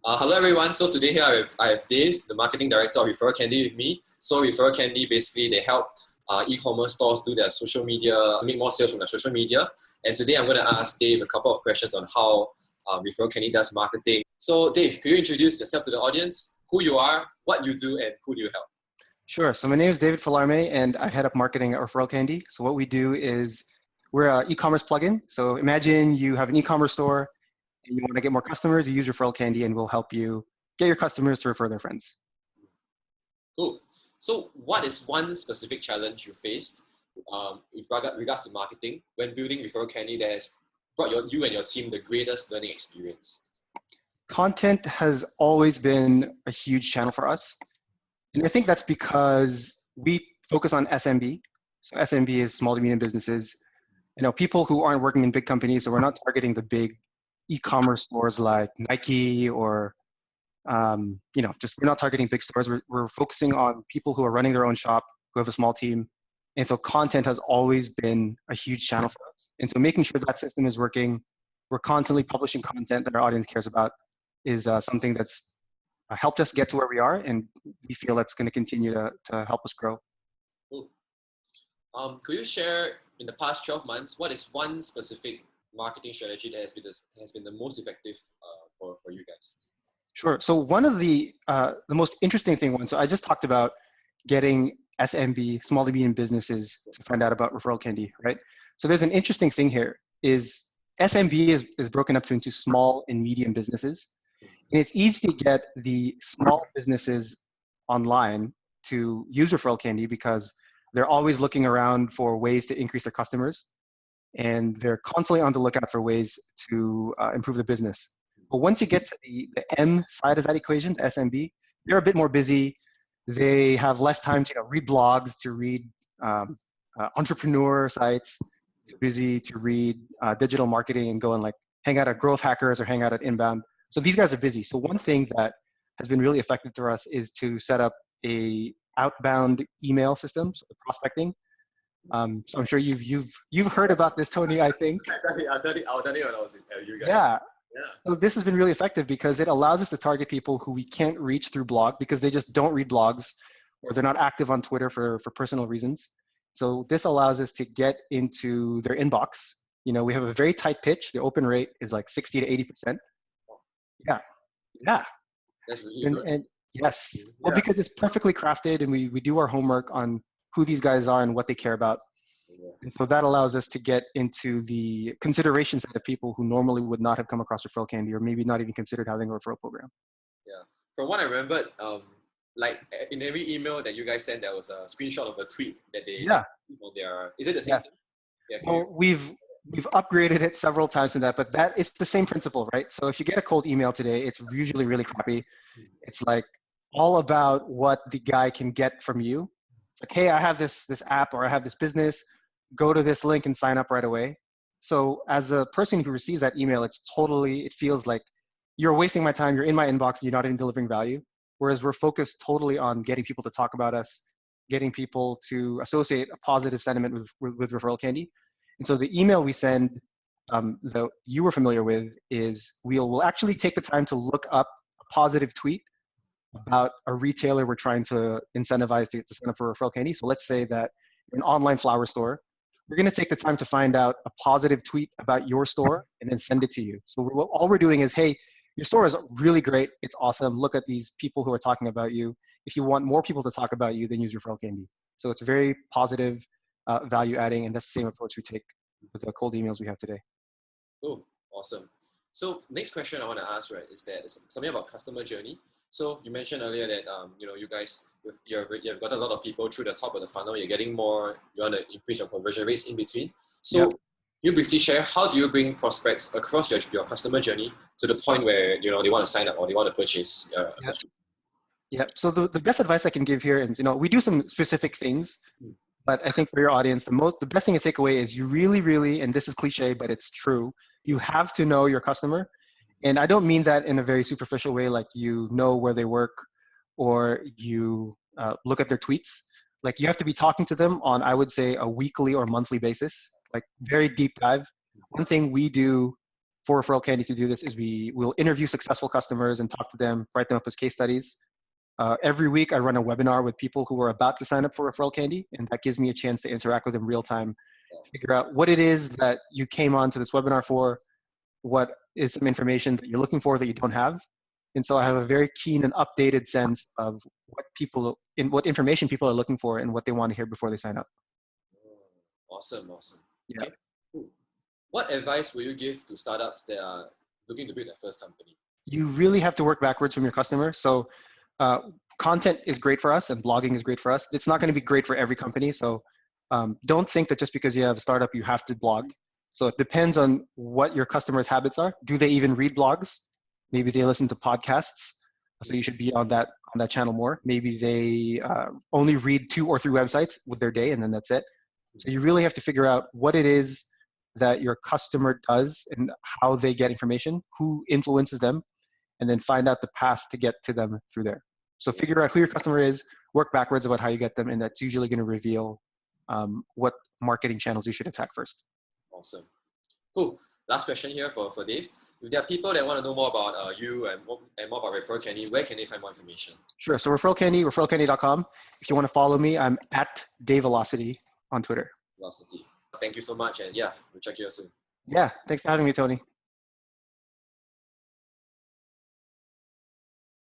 Hello everyone. So today here I have Dave, the marketing director of ReferralCandy with me. So ReferralCandy basically they help e-commerce stores do their social media, make more sales from their social media. And today I'm going to ask Dave a couple of questions on how ReferralCandy does marketing. So Dave, could you introduce yourself to the audience, who you are, what you do, and who do you help? Sure. So my name is David Fallarme, and I head up marketing at ReferralCandy. So what we do is we're an e-commerce plugin. So imagine you have an e-commerce store and you want to get more customers, you use ReferralCandy, and we'll help you get your customers to refer their friends. Cool. So what is one specific challenge you faced with regards to marketing when building ReferralCandy that has brought you and your team the greatest learning experience? Content has always been a huge channel for us. And I think that's because we focus on SMB. So SMB is small to medium businesses. People who aren't working in big companies, so we're not targeting the big e-commerce stores like Nike or, just we're not targeting big stores. We're focusing on people who are running their own shop, who have a small team. And so content has always been a huge channel for us. And so making sure that system is working, we're constantly publishing content that our audience cares about is something that's helped us get to where we are, and we feel that's going to continue to help us grow. Cool. Could you share in the past 12 months, what is one specific marketing strategy that has been the most effective for you guys? Sure. So one of the most interesting ones, so I just talked about getting SMB, small to medium businesses, to find out about ReferralCandy, right? So there's an interesting thing here is SMB is broken up into small and medium businesses. And it's easy to get the small businesses online to use ReferralCandy because they're always looking around for ways to increase their customers, and they're constantly on the lookout for ways to improve the business. But once you get to the M side of that equation, the SMB, they're a bit more busy. They have less time to read blogs, to read entrepreneur sites, too busy to read digital marketing and go and hang out at Growth Hackers or hang out at Inbound. So these guys are busy. So one thing that has been really effective for us is to set up a outbound email system, so prospecting. So I'm sure you've heard about this, Tony, I think. I've done it when I was with you guys. Yeah. So this has been really effective because it allows us to target people who we can't reach through blog because they just don't read blogs or they're not active on Twitter for personal reasons. So this allows us to get into their inbox. We have a very tight pitch. The open rate is like 60 to 80%. Yeah. That's really good. And yes, well, because it's perfectly crafted and we do our homework on who these guys are and what they care about. And so that allows us to get into the consideration set of people who normally would not have come across ReferralCandy or maybe not even considered having a referral program. Yeah. From what I remembered, in every email that you guys sent, there was a screenshot of a tweet that they is it the same thing? Yeah, well, we've upgraded it several times from that, but it's the same principle, right? So if you get a cold email today, it's usually really crappy. It's all about what the guy can get from you. It's like, hey, I have this app or I have this business, go to this link and sign up right away. So as a person who receives that email, it feels like you're wasting my time, you're in my inbox, and you're not even delivering value. Whereas we're focused totally on getting people to talk about us, getting people to associate a positive sentiment with ReferralCandy. And so the email we send that you were familiar with is we'll actually take the time to look up a positive tweet about a retailer we're trying to incentivize to sign up for ReferralCandy. So let's say that an online flower store, we're going to take the time to find out a positive tweet about your store and then send it to you. So all we're doing is, hey, your store is really great. It's awesome. Look at these people who are talking about you. If you want more people to talk about you, then use ReferralCandy. So it's very positive, value adding, and that's the same approach we take with the cold emails we have today. Oh, awesome. So next question I want to ask, right, is that it's something about customer journey. So you mentioned earlier that you guys you've got a lot of people through the top of the funnel. You're getting more. You want to increase your conversion rates in between. So you briefly share how do you bring prospects across your customer journey to the point where they want to sign up or they want to purchase a subscription. Yeah. So the best advice I can give here is we do some specific things, but I think for your audience the best thing to take away is you really, and this is cliche but it's true, you have to know your customer. And I don't mean that in a very superficial way, like where they work or you look at their tweets. You have to be talking to them on, I would say, a weekly or monthly basis, very deep dive. One thing we do for Referral Candy to do this is we will interview successful customers and talk to them, write them up as case studies. Every week I run a webinar with people who are about to sign up for Referral Candy, and that gives me a chance to interact with them real time, figure out what it is that you came on to this webinar for, what is some information that you're looking for that you don't have. And so I have a very keen and updated sense of what information people are looking for and what they want to hear before they sign up. Awesome, awesome. Yeah. Okay, cool. What advice will you give to startups that are looking to build their first company? You really have to work backwards from your customer. So content is great for us and blogging is great for us. It's not going to be great for every company. So don't think that just because you have a startup, you have to blog. So it depends on what your customers' habits are. Do they even read blogs? Maybe they listen to podcasts. So you should be on that channel more. Maybe they only read 2 or 3 websites with their day, and then that's it. So you really have to figure out what it is that your customer does and how they get information, who influences them, and then find out the path to get to them through there. So figure out who your customer is, work backwards about how you get them, and that's usually going to reveal what marketing channels you should attack first. Awesome. Cool. Last question here for Dave. If there are people that want to know more about you and more about Referral Candy, where can they find more information? Sure. So Referral Candy, referralcandy.com. If you want to follow me, I'm at DaveVelocity on Twitter. Velocity. Thank you so much, and yeah, we'll check you out soon. Yeah. Thanks for having me, Tony.